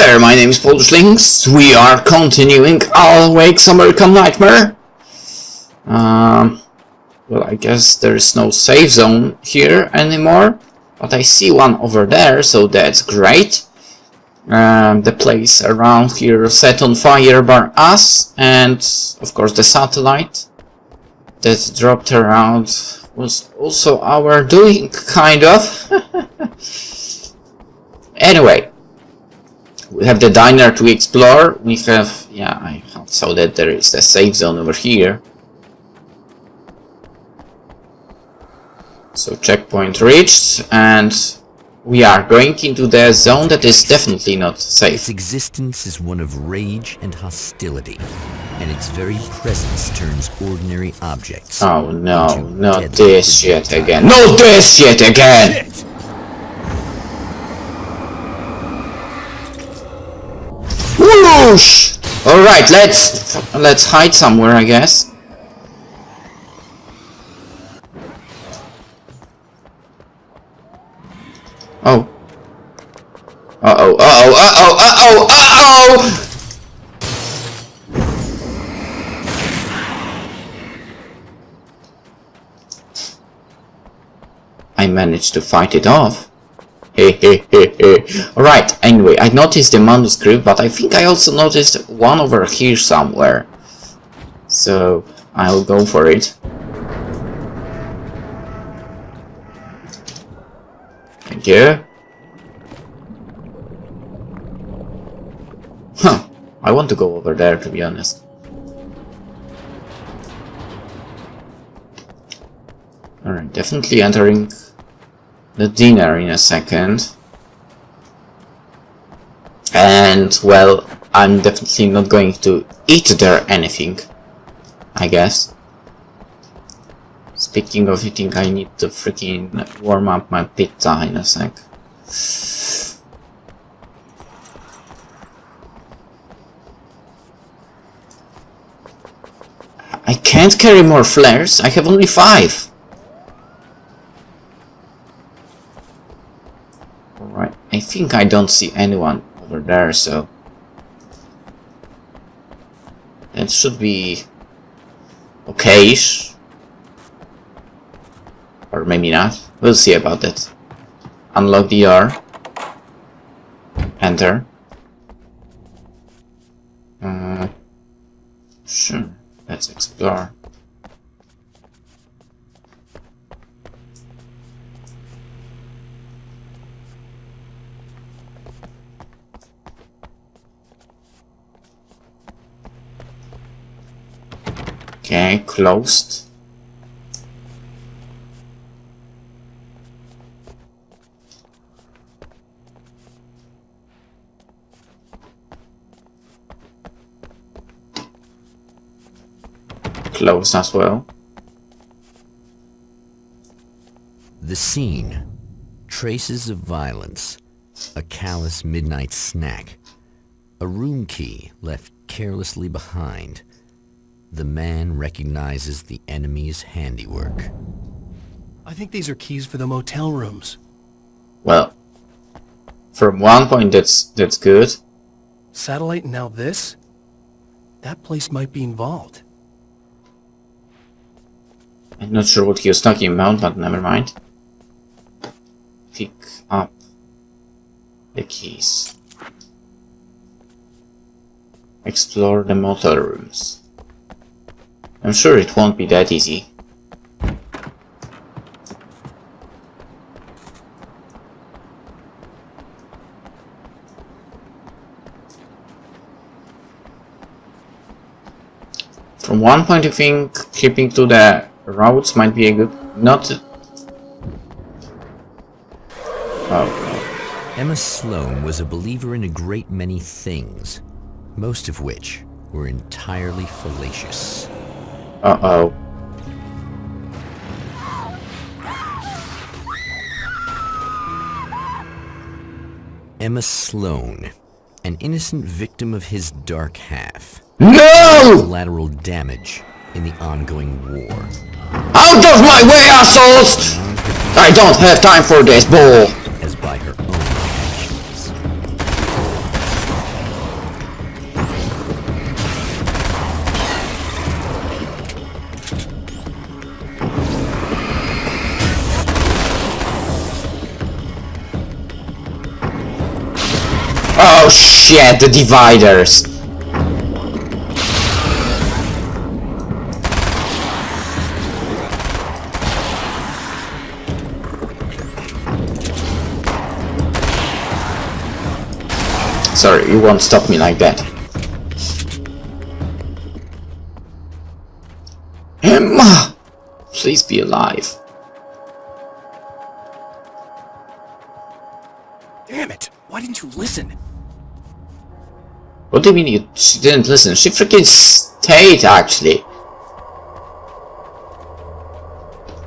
there, my name is PolishLynx. We are continuing I'll Wake Summer Come Nightmare. Well, I guess there is no save zone here anymore, but I see one over there, so that's great. The place around here set on fire by us, and of course the satellite that dropped around was also our doing, kind of. Anyway, we have the diner to explore. We have, yeah, I saw that there is the safe zone over here. So checkpoint reached, and we are going into the zone that is definitely not safe. Its existence is one of rage and hostility, and its very presence turns ordinary objects. Oh no, not this yet again. Not this yet again! Whoosh! Alright, let's hide somewhere, I guess. Oh. Uh-oh, uh-oh, uh-oh, uh-oh, uh-oh! I managed to fight it off. Alright, anyway, I noticed the manuscript, but I think I also noticed one over here somewhere. So, I'll go for it. Thank you. Huh, I want to go over there, to be honest. Alright, definitely entering the dinner in a second. And, well, I'm definitely not going to eat there anything, I guess. Speaking of eating, I need to freaking warm up my pizza in a sec. I can't carry more flares, I have only 5. Alright, I think I don't see anyone over there, so that should be okay-ish. Or maybe not. We'll see about that. Unlock the door. Enter. Sure. Let's explore. Okay, closed. Close as well. The scene. Traces of violence. A callous midnight snack. A room key left carelessly behind. The man recognizes the enemy's handiwork. I think these are keys for the motel rooms. Well, from one point that's good. Satellite and now this? That place might be involved. I'm not sure what he was talking about, but never mind. Pick up the keys. Explore the motel rooms. I'm sure it won't be that easy. From one point of view, keeping to the routes might be a good... not... Oh. Emma Sloan was a believer in a great many things, most of which were entirely fallacious. Uh-oh. Emma Sloan, an innocent victim of his dark half. No! Collateral damage in the ongoing war. Out of my way, assholes! I don't have time for this bull! As by her own actions. Oh shit, the dividers! Sorry, you won't stop me like that. Emma! Please be alive. Damn it! Why didn't you listen? What do you mean she didn't listen? She freaking stayed, actually.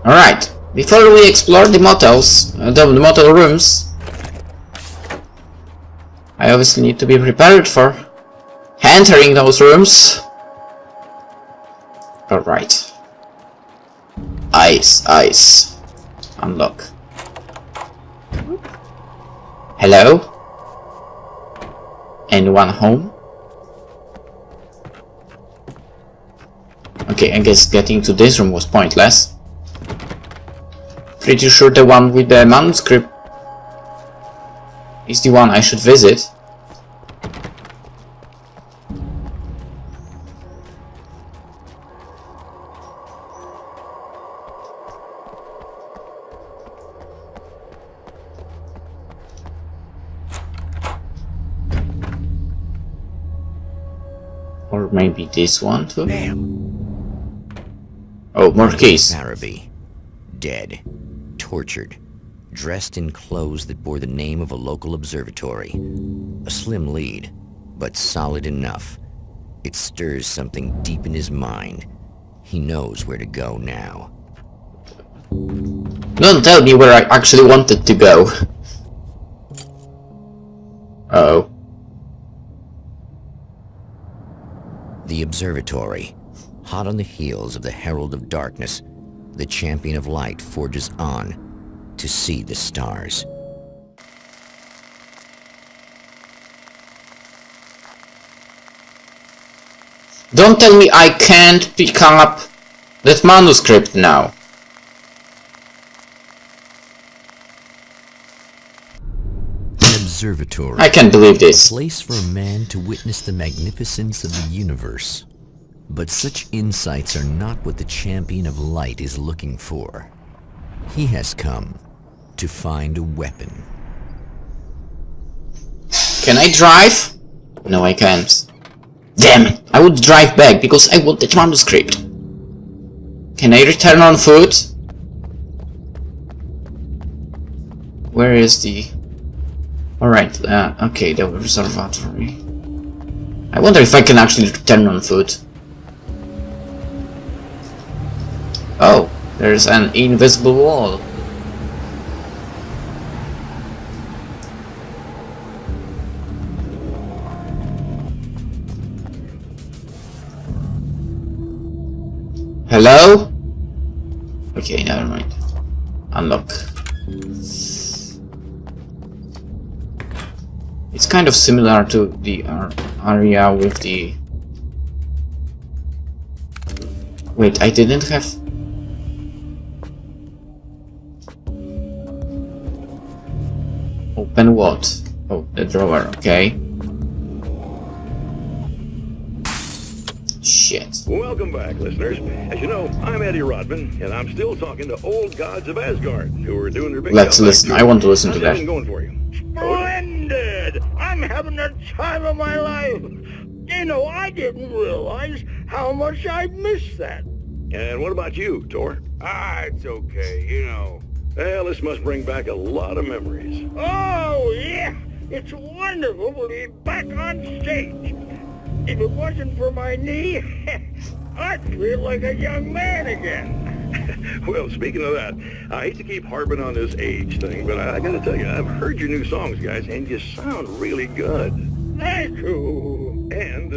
Alright, before we explore the motels, the motel rooms, I obviously need to be prepared for entering those rooms. Alright. Ice. Unlock. Hello? Anyone home? Okay, I guess getting to this room was pointless. Pretty sure the one with the manuscript is the one I should visit. Or maybe this one too? Damn. Oh, more keys. Araby, dead, tortured, dressed in clothes that bore the name of a local observatory. A slim lead, but solid enough. It stirs something deep in his mind. He knows where to go now. Don't tell me where I actually wanted to go. Uh-oh. The observatory. Hot on the heels of the Herald of Darkness, the champion of light forges on to see the stars. Don't tell me I can't pick up that manuscript now. An observatory. I can't believe this. A place for a man to witness the magnificence of the universe. But such insights are not what the champion of light is looking for. He has come to find a weapon. Can I drive? No, I can't. Damn it! I would drive back because I want that manuscript. Can I return on foot? Where is the... Alright, okay, the observatory. I wonder if I can actually return on foot. Oh, there's an invisible wall. Hello? Okay, never mind. Unlock. It's kind of similar to the area with the... Wait, I didn't have... Open what? Oh, the drawer, okay. Shit. Welcome back, listeners. As you know, I'm Eddie Rodman, and I'm still talking to old gods of Asgard who are doing their big... Let's listen. I want to listen to that. How's everything going for you? Splendid! I'm having the time of my life. You know, I didn't realize how much I'd missed that. And what about you, Tor? It's okay, you know. Well, this must bring back a lot of memories. Oh, yeah! It's wonderful to be back on stage. If it wasn't for my knee, I'd feel like a young man again. Well, speaking of that, I hate to keep harping on this age thing, but I gotta tell you, I've heard your new songs, guys, and you sound really good. Thank you. And,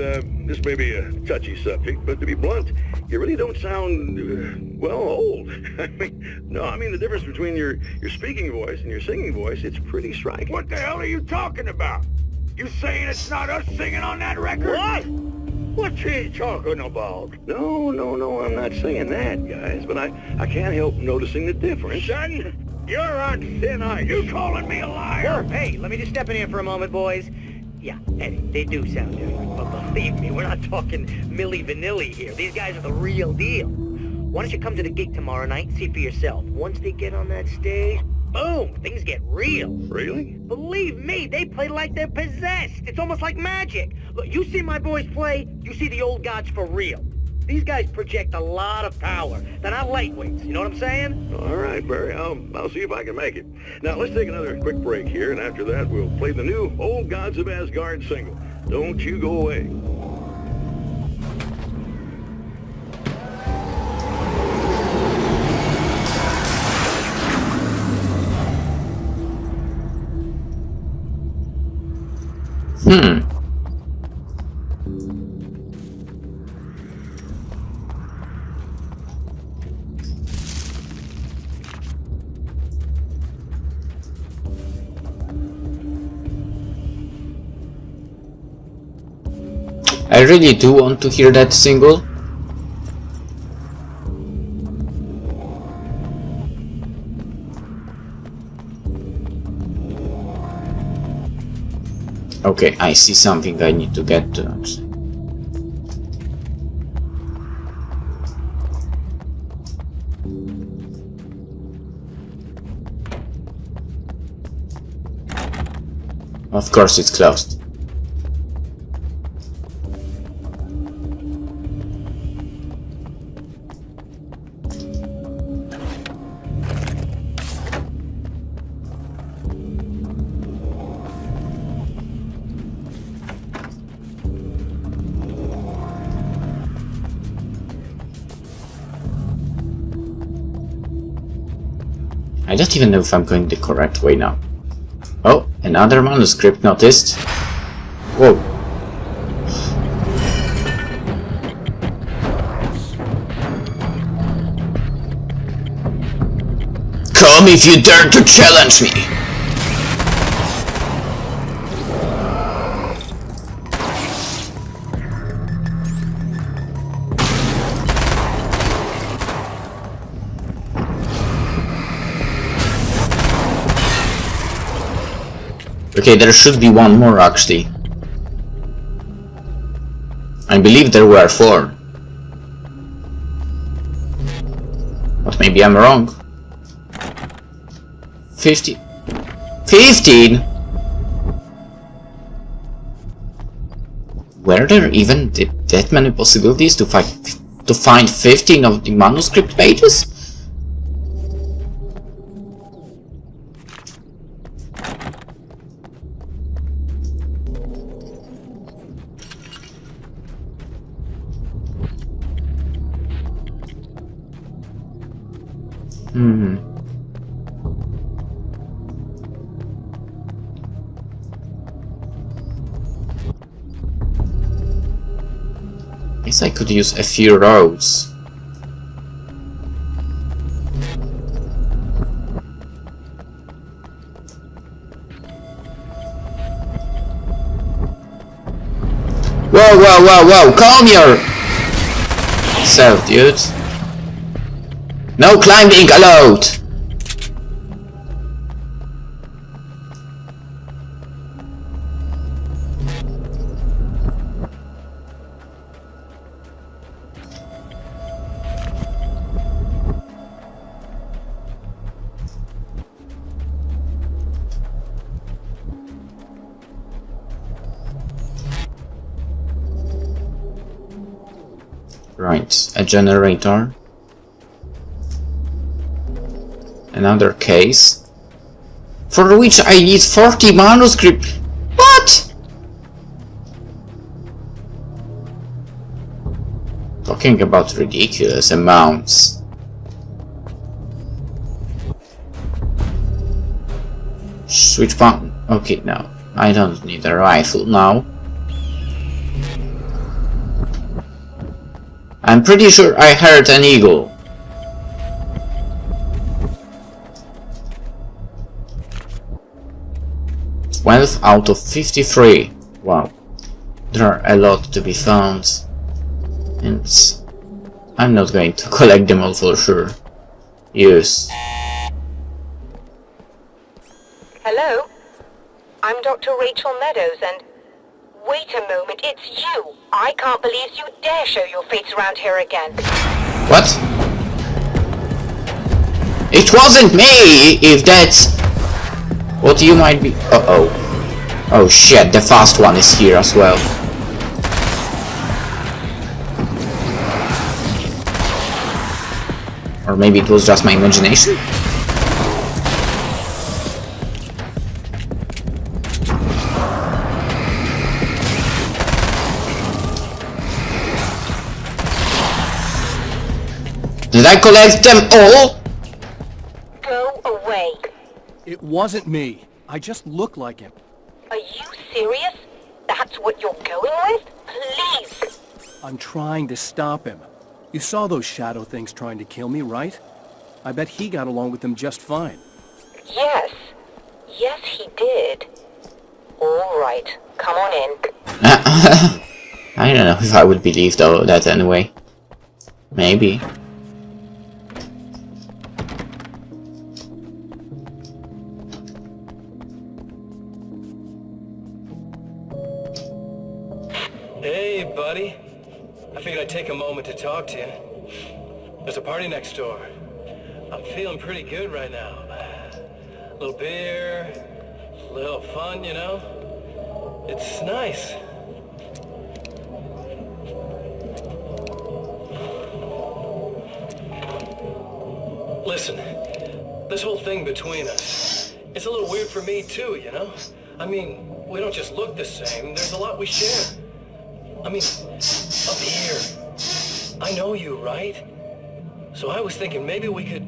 this may be a touchy subject, but to be blunt, you really don't sound, well, old. I mean the difference between your speaking voice and your singing voice, it's pretty striking. What the hell are you talking about? You saying it's not us singing on that record? What? What's he talking about? No, I'm not saying that, guys, but I can't help noticing the difference. Son, you're on thin ice. You calling me a liar? Whoa, hey, let me just step in here for a moment, boys. Yeah, Eddie, they do sound different, but believe me, we're not talking Milli Vanilli here. These guys are the real deal. Why don't you come to the gig tomorrow night and see for yourself? Once they get on that stage, boom, things get real. Really? Believe me, they play like they're possessed. It's almost like magic. Look, you see my boys play, you see the old gods for real. These guys project a lot of power. They're not lightweights, you know what I'm saying? All right, Barry, I'll see if I can make it. Now, let's take another quick break here, and after that, we'll play the new Old Gods of Asgard single. Don't you go away. I really do want to hear that single. Okay, I see something I need to get to. Of course it's closed. I don't even know if I'm going the correct way now. Oh, another manuscript noticed. Whoa. Come if you dare to challenge me! Okay, there should be one more actually. I believe there were 4. But maybe I'm wrong. 15? Were there even that many possibilities to find 15 of the manuscript pages? Guess I could use a few roads. Whoa, calm yourself, dude. No climbing allowed! Right, a generator. Another case. For which I need 40 manuscript. What? Talking about ridiculous amounts. Switch button. Okay, no. I don't need a rifle now. I'm pretty sure I heard an eagle. "12 out of 53. Wow. There are a lot to be found. And I'm not going to collect them all for sure. Use. Hello? I'm Dr. Rachel Meadows, and Wait a moment, it's you! I can't believe you dare show your face around here again. What? It wasn't me, if that's what you might be. Uh-oh. Oh shit, the fast one is here as well. Or maybe it was just my imagination? Did I collect them all? Go away. It wasn't me. I just look like him. Are you serious? That's what you're going with? Please! I'm trying to stop him. You saw those shadow things trying to kill me, right? I bet he got along with them just fine. Yes. Yes, he did. All right. Come on in. I don't know if I would believe though that anyway. Maybe. Hey, buddy. I figured I'd take a moment to talk to you. There's a party next door. I'm feeling pretty good right now. A little beer, a little fun, you know? It's nice. Listen, this whole thing between us, it's a little weird for me too, you know? I mean, we don't just look the same, there's a lot we share. I mean, up here, I know you, right? So I was thinking maybe we could...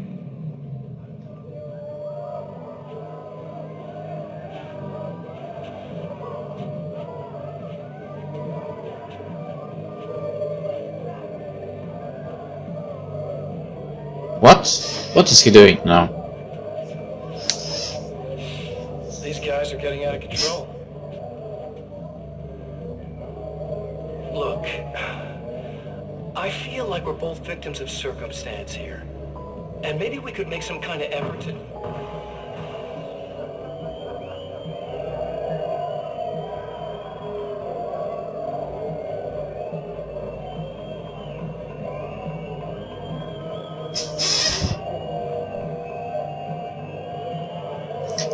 What? What is he doing now? These guys are getting out of control. Look, I feel like we're both victims of circumstance here. And maybe we could make some kind of effort to...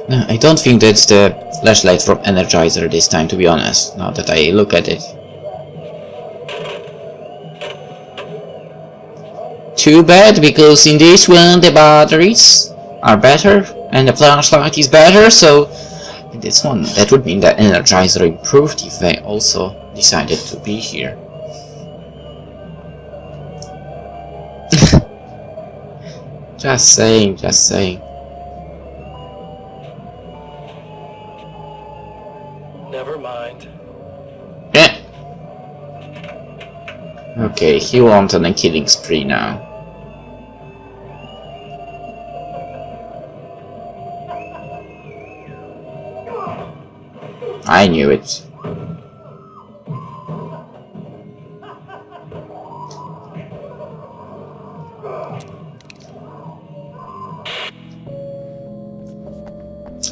No, I don't think that's the flashlight from Energizer this time, to be honest, now that I look at it. Too bad, because in this one the batteries are better and the flashlight is better, so in this one that would mean that Energizer improved if they also decided to be here. Just saying, just saying. Never mind. Yeah. Okay, he wants on a killing spree now. I knew it.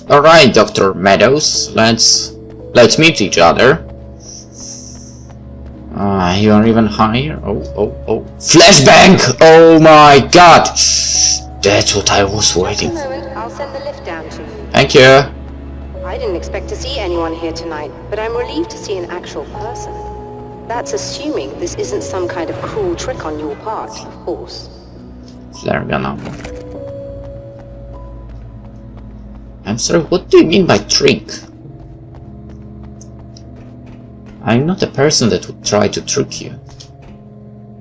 Alright, Dr. Meadows, let's meet each other. You are even higher. Oh. Flashbang! Oh my god! That's what I was waiting Just a for. moment, I'll send the lift down to you. Thank you. I didn't expect to see anyone here tonight, but I'm relieved to see an actual person. That's assuming this isn't some kind of cruel trick on your part, of course. Flare gun ammo. I'm sorry, what do you mean by trick? I'm not a person that would try to trick you.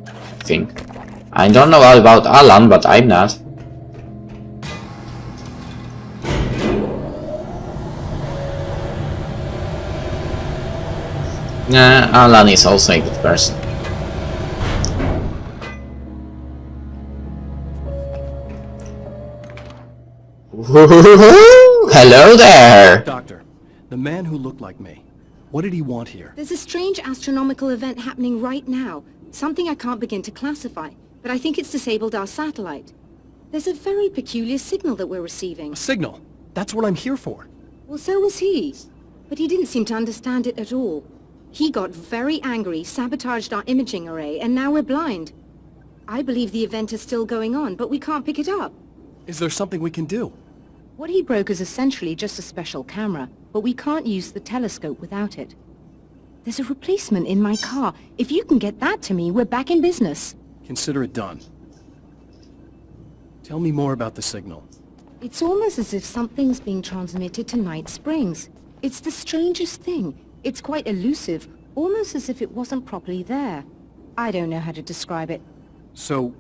I think. I don't know all about Alan, but I'm not. Nah, Alan is also a good person. Hello there! Doctor, the man who looked like me, what did he want here? There's a strange astronomical event happening right now. Something I can't begin to classify, but I think it's disabled our satellite. There's a very peculiar signal that we're receiving. A signal. That's what I'm here for. Well, so was he. But he didn't seem to understand it at all. He got very angry, sabotaged our imaging array, and now we're blind. I believe the event is still going on, but we can't pick it up. Is there something we can do? What he broke is essentially just a special camera, but we can't use the telescope without it. There's a replacement in my car. If you can get that to me, we're back in business. Consider it done. Tell me more about the signal. It's almost as if something's being transmitted to Night Springs. It's the strangest thing. It's quite elusive, almost as if it wasn't properly there. I don't know how to describe it. So,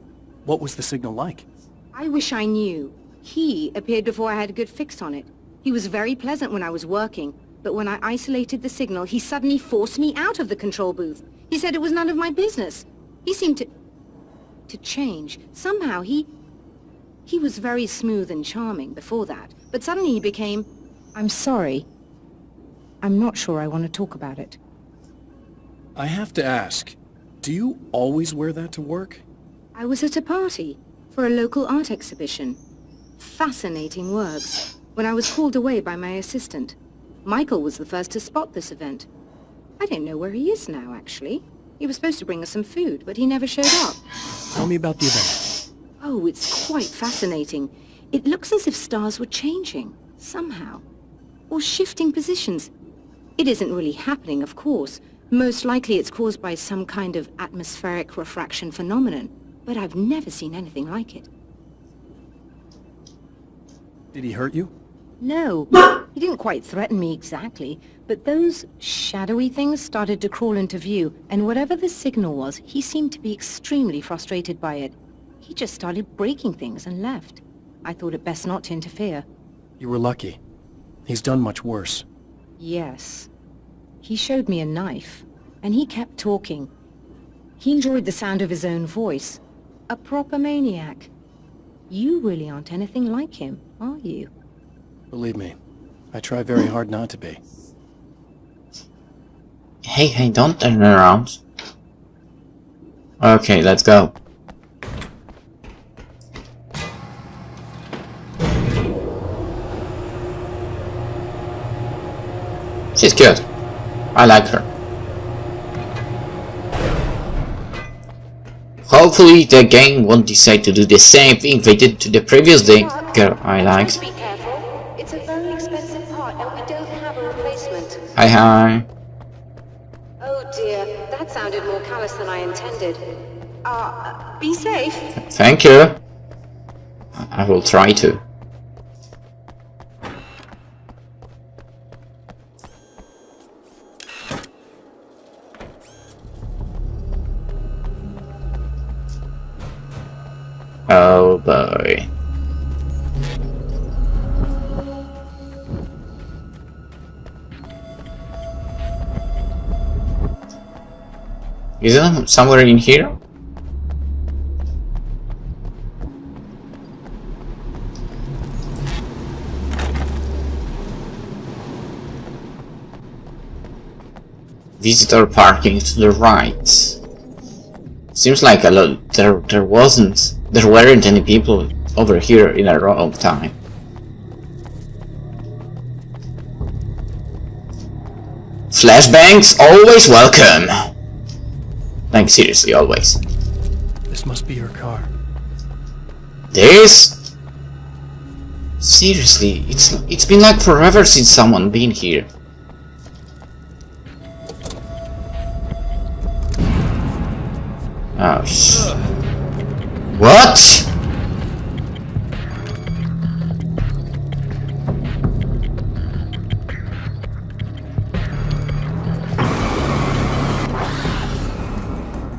what was the signal like? I wish I knew. He appeared before I had a good fix on it. He was very pleasant when I was working, but when I isolated the signal, he suddenly forced me out of the control booth. He said it was none of my business. He seemed to change. Somehow he was very smooth and charming before that, but suddenly he became... I'm sorry. I'm not sure I want to talk about it. I have to ask, do you always wear that to work? I was at a party for a local art exhibition. Fascinating works. When I was called away by my assistant. Michael was the first to spot this event. I don't know where he is now, actually. He was supposed to bring us some food, but he never showed up. Tell me about the event. Oh, it's quite fascinating. It looks as if stars were changing, somehow. Or shifting positions. It isn't really happening, of course. Most likely it's caused by some kind of atmospheric refraction phenomenon. But I've never seen anything like it. Did he hurt you? No, he didn't quite threaten me exactly, but those shadowy things started to crawl into view, and whatever the signal was, he seemed to be extremely frustrated by it. He just started breaking things and left. I thought it best not to interfere. You were lucky. He's done much worse. Yes. He showed me a knife, and he kept talking. He enjoyed the sound of his own voice. A proper maniac. You really aren't anything like him, are you? Believe me, I try very hard not to be. Hey, don't turn around. Okay, let's go. She's cute. I like her. Hopefully the game won't decide to do the same thing they did to the previous girl I liked. Be careful. It's a very expensive part and we don't have a replacement. Hi. Oh dear, that sounded more callous than I intended. Be safe. Thank you. I will try to. Oh boy. Is it somewhere in here? Visitor parking to the right. Seems like a lot. There weren't any people over here in a long time. Flashbangs always welcome. Like seriously, always. This must be your car. This? Seriously, it's been like forever since someone been here. Oh what?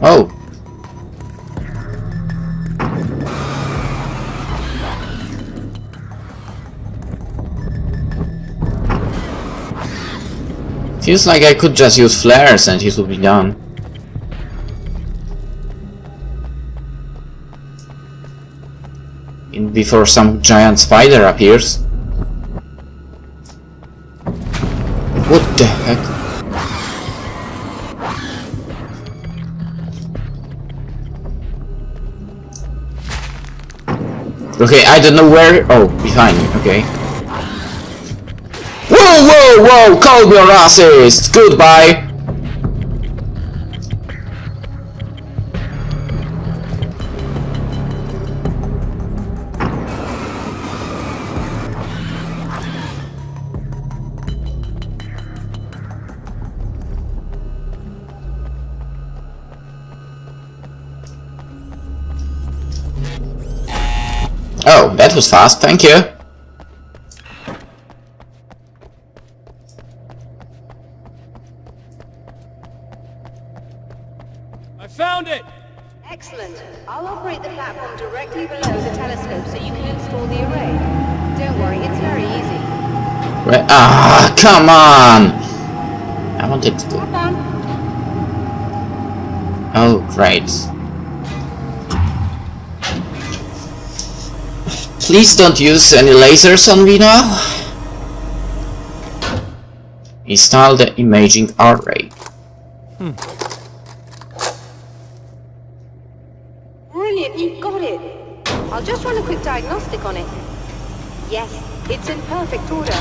Oh. Feels like I could just use flares and it would be done. Before some giant spider appears. What the heck? Okay, I don't know where. Oh, behind me, okay. Whoa, calm your asses! Goodbye! Oh, that was fast, thank you. I found it! Excellent. I'll operate the platform directly below the telescope so you can install the array. Don't worry, it's very easy. Come on! I wanted to do... Have fun. Oh, great. Please don't use any lasers on me now. Install the imaging array. Brilliant, you've got it. I'll just run a quick diagnostic on it. Yes, it's in perfect order.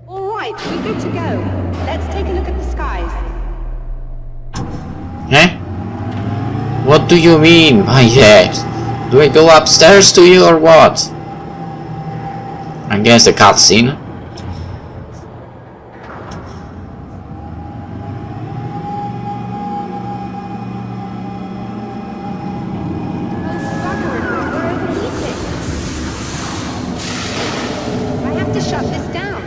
All right, we're good to go. Let's take a look at the skies. Eh? What do you mean by that? Do I go upstairs to you or what? I guess the cutscene. I have to shut this down.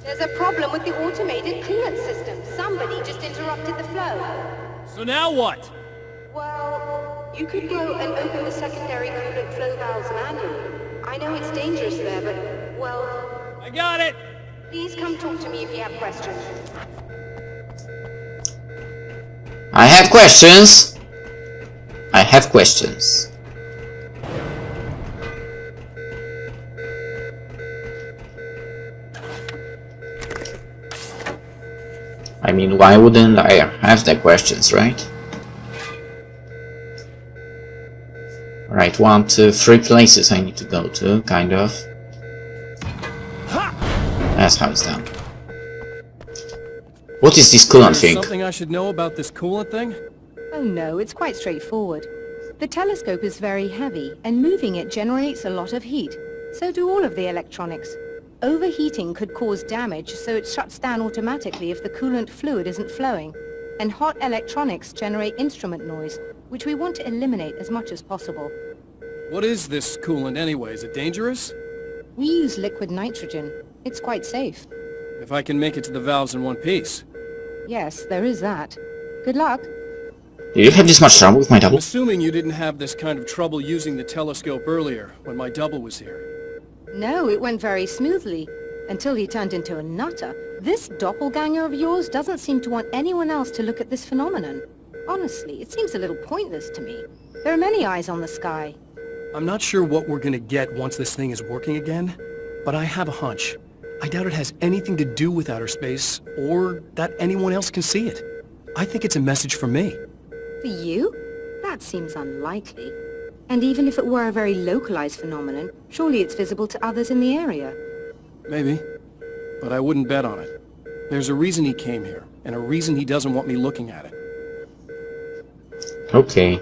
There's a problem with the automated coolant system. Somebody just interrupted the flow. So now what? Well, you could go and open the secondary coolant flow valves manually. I know it's dangerous there, but, well, I got it! please come talk to me if you have questions. I have questions. I have questions. I mean, why wouldn't I have the questions, right? Right, 1, 2, 3 places I need to go to, kind of. That's how it's done. What is this coolant thing? Something I should know about this coolant thing? Oh no, it's quite straightforward. The telescope is very heavy, and moving it generates a lot of heat. So do all of the electronics. Overheating could cause damage, so it shuts down automatically if the coolant fluid isn't flowing. And hot electronics generate instrument noise, which we want to eliminate as much as possible. What is this coolant anyway? Is it dangerous? We use liquid nitrogen. It's quite safe. If I can make it to the valves in one piece. Yes, there is that. Good luck. Did you have this much trouble with my I'm double? assuming you didn't have this kind of trouble using the telescope earlier, when my double was here. No, it went very smoothly, until he turned into a nutter. This doppelganger of yours doesn't seem to want anyone else to look at this phenomenon. Honestly, it seems a little pointless to me. There are many eyes on the sky. I'm not sure what we're gonna get once this thing is working again, but I have a hunch. I doubt it has anything to do with outer space, or that anyone else can see it. I think it's a message for me. For you? That seems unlikely. And even if it were a very localized phenomenon, surely it's visible to others in the area. Maybe, but I wouldn't bet on it. There's a reason he came here, and a reason he doesn't want me looking at it. Okay.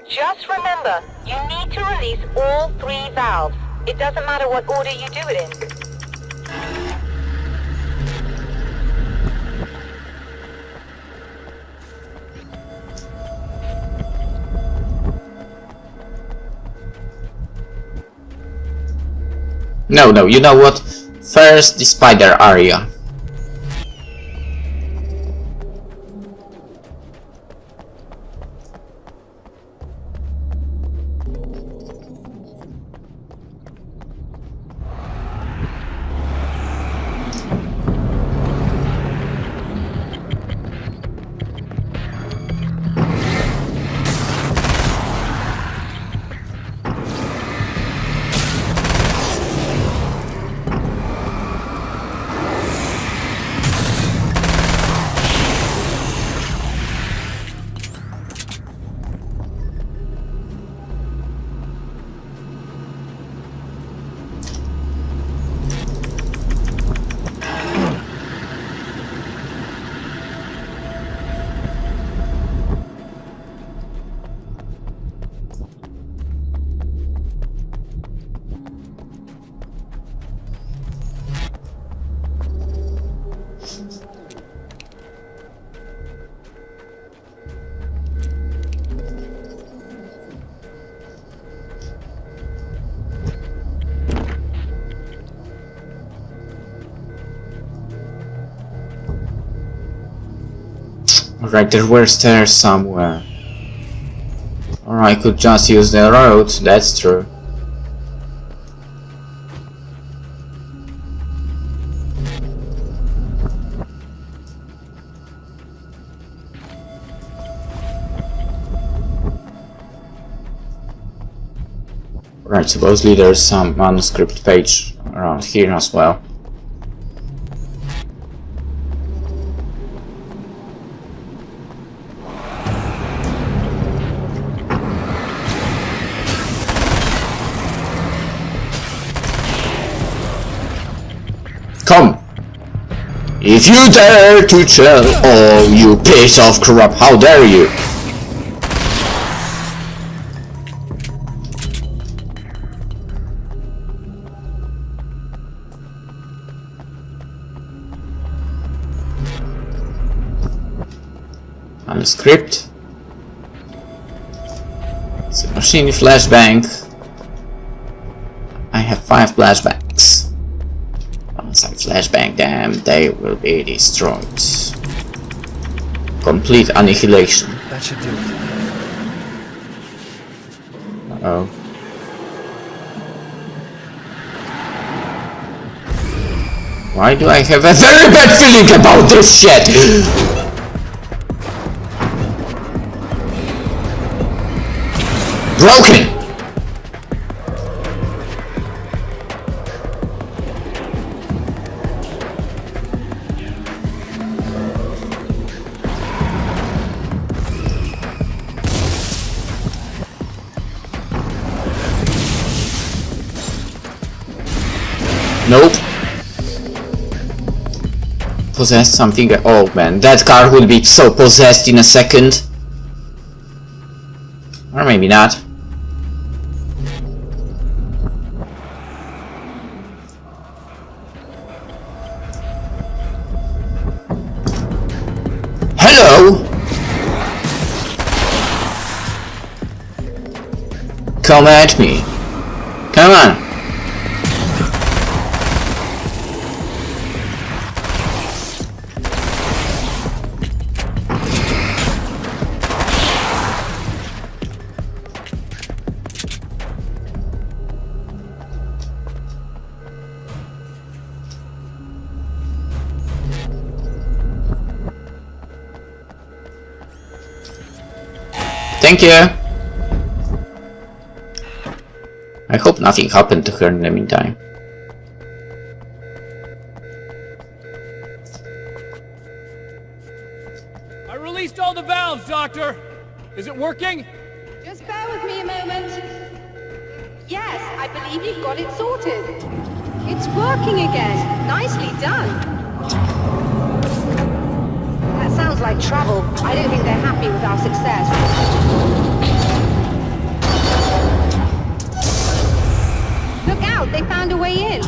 Just remember, you need to release all 3 valves. It doesn't matter what order you do it in. No, you know what? First, the spider area. Alright, there were stairs somewhere. Or I could just use the road, that's true. Right, supposedly there's some manuscript page around here as well. Come! If you dare to tell, oh you piece of crap, how dare you! Manuscript. It's a machine flashbang. I have 5 flashbangs. Once I flashbang them, they will be destroyed. Complete annihilation. That should do it. Uh-oh. Why do I have a very bad feeling about this shit? Broken! Nope. Possessed something. Oh man, that car will be so possessed in a second. Or maybe not. Hello! Come at me. Come on. Thank you! I hope nothing happened to her in the meantime. I released all the valves, Doctor! Is it working? Just bear with me a moment. Yes, I believe you've got it sorted. It's working again. Nicely done. That sounds like trouble. I don't think they're happy with our success. Look out, they found a way in.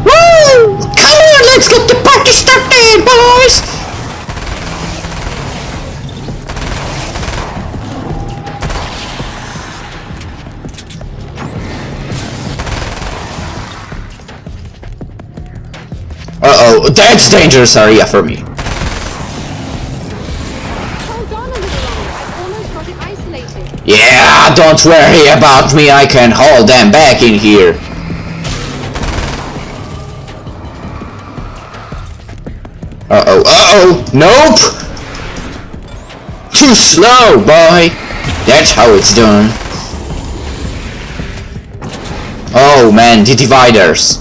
Woo! Come on, let's get the party started, boys! Uh-oh, that's dangerous area for me. Hold on a little longer. I've almost got it isolated. Yeah, don't worry about me, I can hold them back in here. Uh-oh, uh-oh, nope! Too slow, boy! That's how it's done. Oh man, the dividers.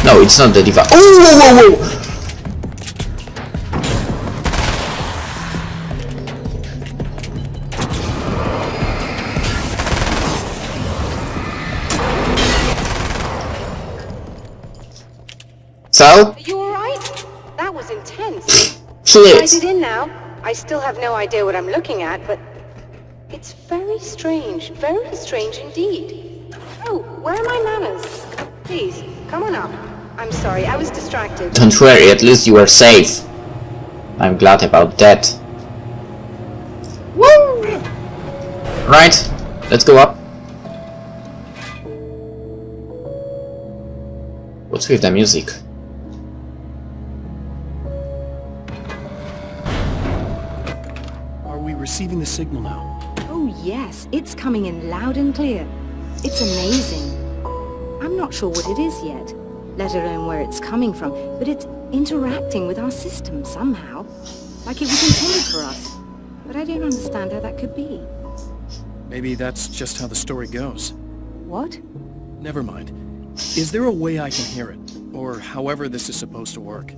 No, it's not the divider. Oh, whoa, whoa, whoa! So? Are you alright? That was intense. Please. Sighted in now. I still have no idea what I'm looking at, but it's very strange indeed. Oh, where are my manners? Please, come on up. I'm sorry, I was distracted. Don't worry, at least you are safe. I'm glad about that. Woo! Right, let's go up. What's with the music? we receiving the signal now? Oh yes, it's coming in loud and clear. It's amazing. I'm not sure what it is yet, let alone where it's coming from, but it's interacting with our system somehow. Like it was intended for us. But I don't understand how that could be. Maybe that's just how the story goes. What? Never mind. Is there a way I can hear it? Or however this is supposed to work?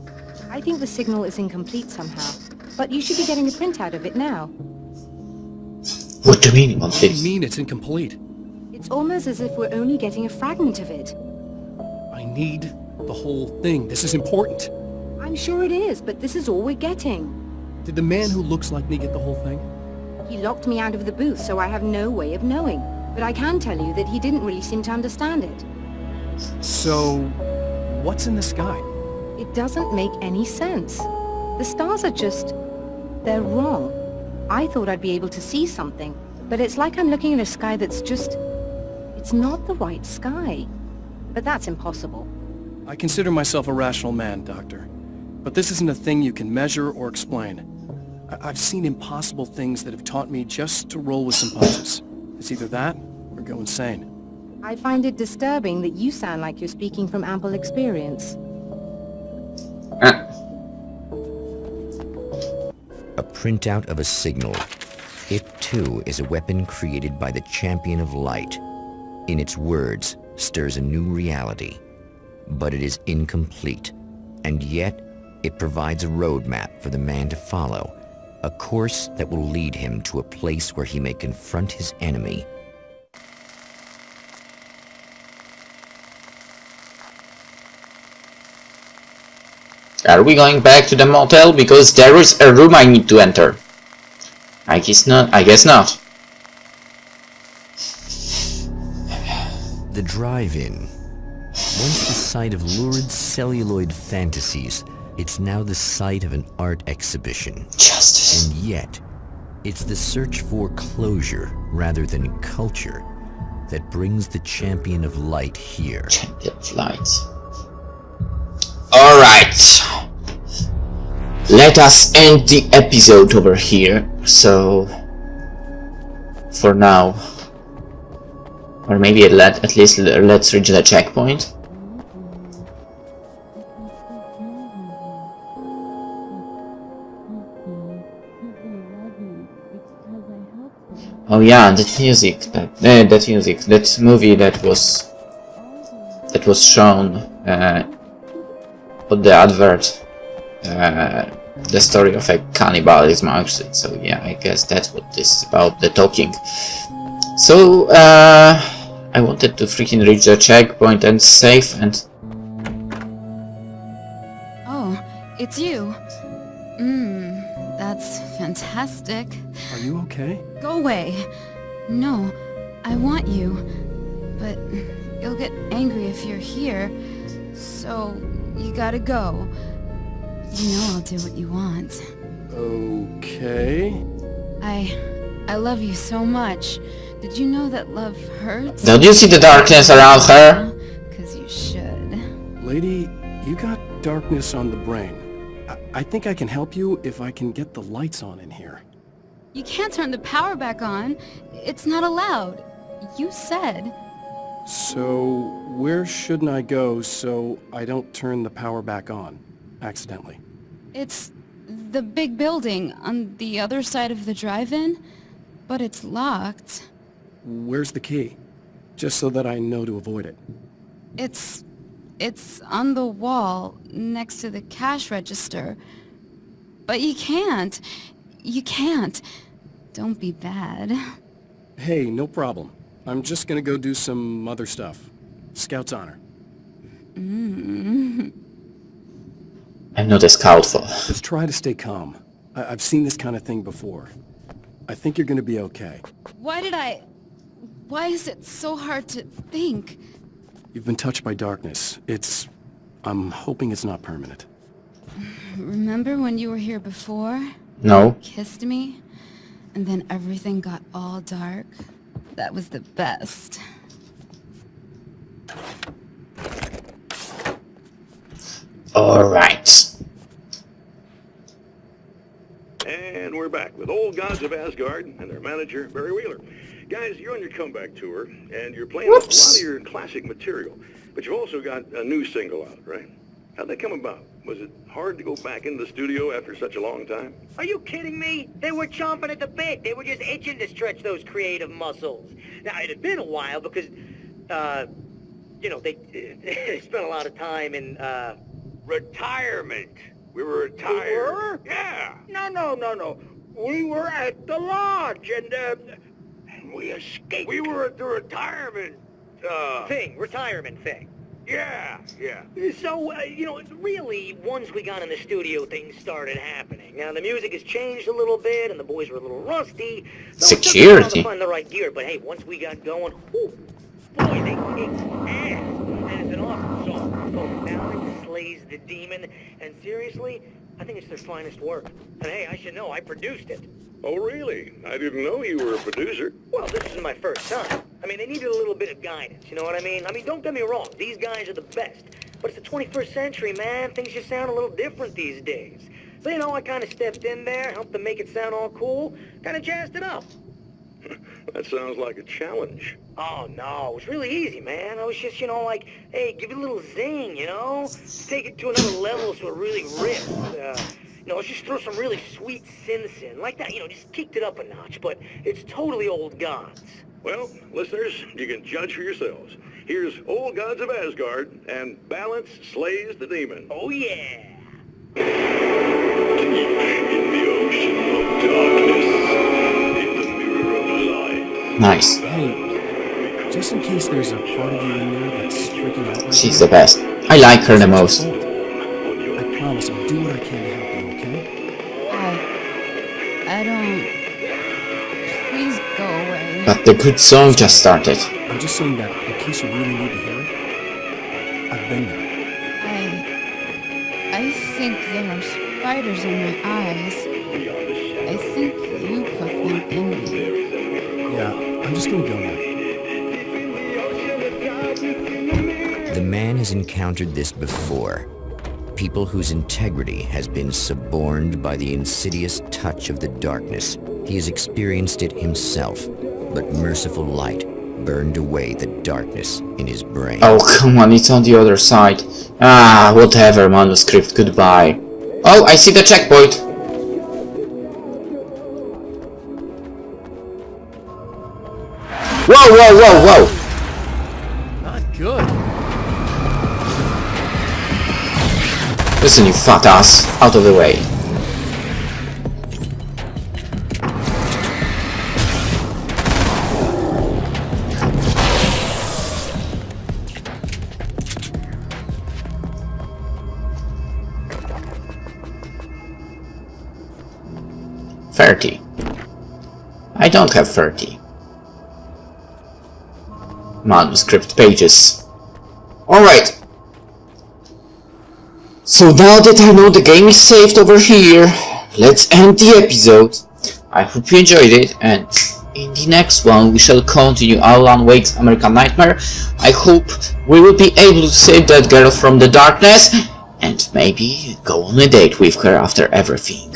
I think the signal is incomplete somehow. But you should be getting a printout of it now. What do you mean What do you mean it's incomplete? It's almost as if we're only getting a fragment of it. I need the whole thing. This is important. I'm sure it is, but this is all we're getting. Did the man who looks like me get the whole thing? He locked me out of the booth, so I have no way of knowing. But I can tell you that he didn't really seem to understand it. So, what's in the sky? It doesn't make any sense. The stars are just... they're wrong. I thought I'd be able to see something, but it's like I'm looking at a sky that's just... it's not the right sky. But that's impossible. I consider myself a rational man, Doctor. But this isn't a thing you can measure or explain. I've seen impossible things that have taught me just to roll with some punches. It's either that, or go insane. I find it disturbing that you sound like you're speaking from ample experience. A printout of a signal. It, too, is a weapon created by the Champion of Light. In its words, stirs a new reality. But it is incomplete. And yet, it provides a roadmap for the man to follow. A course that will lead him to a place where he may confront his enemy. Are we going back to the motel? Because there is a room I need to enter. I guess not. The drive-in. Once the site of lurid celluloid fantasies, it's now the site of an art exhibition. Justice. And yet, it's the search for closure rather than culture that brings the Champion of Light here. Champion of Light. Alright. Let us end the episode over here. So, for now. Or maybe at least let's reach the checkpoint. Oh yeah, that movie that was shown on the advert, the story of a cannibalism actually. So yeah, I guess that's what this is about, the talking. So I wanted to freaking reach the checkpoint and save and... Oh, it's you. That's fantastic. Are you okay? Go away. No, I want you. But you'll get angry if you're here. So, you gotta go. You know I'll do what you want. Okay. I love you so much. Did you know that love hurts? Don't you see the darkness around her? 'Cause you should. Lady, you got darkness on the brain. I think I can help you if I can get the lights on in here. You can't turn the power back on. It's not allowed. You said. So, where shouldn't I go so I don't turn the power back on, accidentally? It's the big building on the other side of the drive-in, but it's locked. Where's the key? Just so that I know to avoid it. It's on the wall next to the cash register. But you can't. You can't. Don't be bad. Hey, no problem. I'm just gonna go do some other stuff. Scout's honor. I'm not a scout for. Just try to stay calm. I've seen this kind of thing before. I think you're gonna be okay. Why is it so hard to think? You've been touched by darkness. I'm hoping it's not permanent. Remember when you were here before? No. Kissed me? And then everything got all dark? That was the best. Alright. And we're back with Old Gods of Asgard and their manager, Barry Wheeler. Guys, you're on your comeback tour, and you're playing off a lot of your classic material. But you've also got a new single out, right? How'd that come about? Was it hard to go back into the studio after such a long time? Are you kidding me? They were chomping at the bit. They were just itching to stretch those creative muscles. Now, it had been a while because, you know, they spent a lot of time in, Retirement. We were retired. We were? Yeah. No. We were at the lodge, and we escaped. We were at the retirement, retirement thing. Yeah. So, you know, really, once we got in the studio, things started happening. Now, the music has changed a little bit, and the boys were a little rusty. So it took a while to find the right gear, but hey, once we got going, whew, boy, they kicked ass. And it's an awesome song. It's called Balance Slays the Demon, and seriously, I think it's their finest work. And hey, I should know, I produced it. Oh, really? I didn't know you were a producer. Well, this is my first time. I mean, they needed a little bit of guidance, you know what I mean? I mean, don't get me wrong, these guys are the best. But it's the 21st century, man. Things just sound a little different these days. So, you know, I kind of stepped in there, helped them make it sound all cool, kind of jazzed it up. That sounds like a challenge. Oh, no, it was really easy, man. I was just, you know, like, hey, give it a little zing, you know? Take it to another level so it really rips. You know, let's just throw some really sweet synths in. Like that, you know, just kicked it up a notch, but it's totally Old Gods. Well, listeners, you can judge for yourselves. Here's Old Gods of Asgard, and Balance Slays the Demon. Oh, yeah. Deep in the ocean of darkness, in the mirror of light. Nice. Hey, just in case there's a part of you in there that's freaking out right She's now, the best. I like her the most. I promise I'll do what I can to help you, okay? I don't... Please go away. But the good song just started. I'm just saying that in case you really need to hear it, I've been there. I think there are spiders in my eyes. I think you put them in me. Yeah, I'm just gonna go now. The man has encountered this before. People whose integrity has been suborned by the insidious touch of the darkness. He has experienced it himself, but merciful light burned away the darkness in his brain. Oh, come on, it's on the other side. Ah, whatever, manuscript, goodbye. Oh, I see the checkpoint. Whoa! Not good. Listen, you fat ass, out of the way. I don't have 30 manuscript pages. Alright. So now that I know the game is saved over here, let's end the episode. I hope you enjoyed it, and in the next one we shall continue Alan Wake's American Nightmare. I hope we will be able to save that girl from the darkness, and maybe go on a date with her after everything.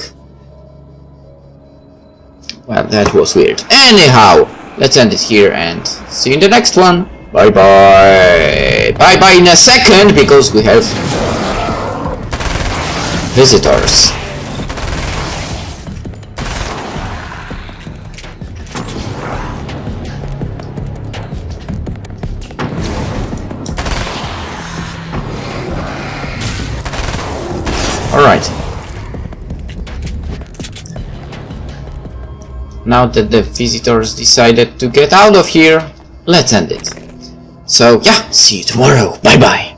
Well, that was weird. Anyhow, let's end it here and see you in the next one. Bye bye. Bye bye in a second, because we have visitors. Alright. Now that the visitors decided to get out of here, let's end it. So yeah, see you tomorrow. Bye bye.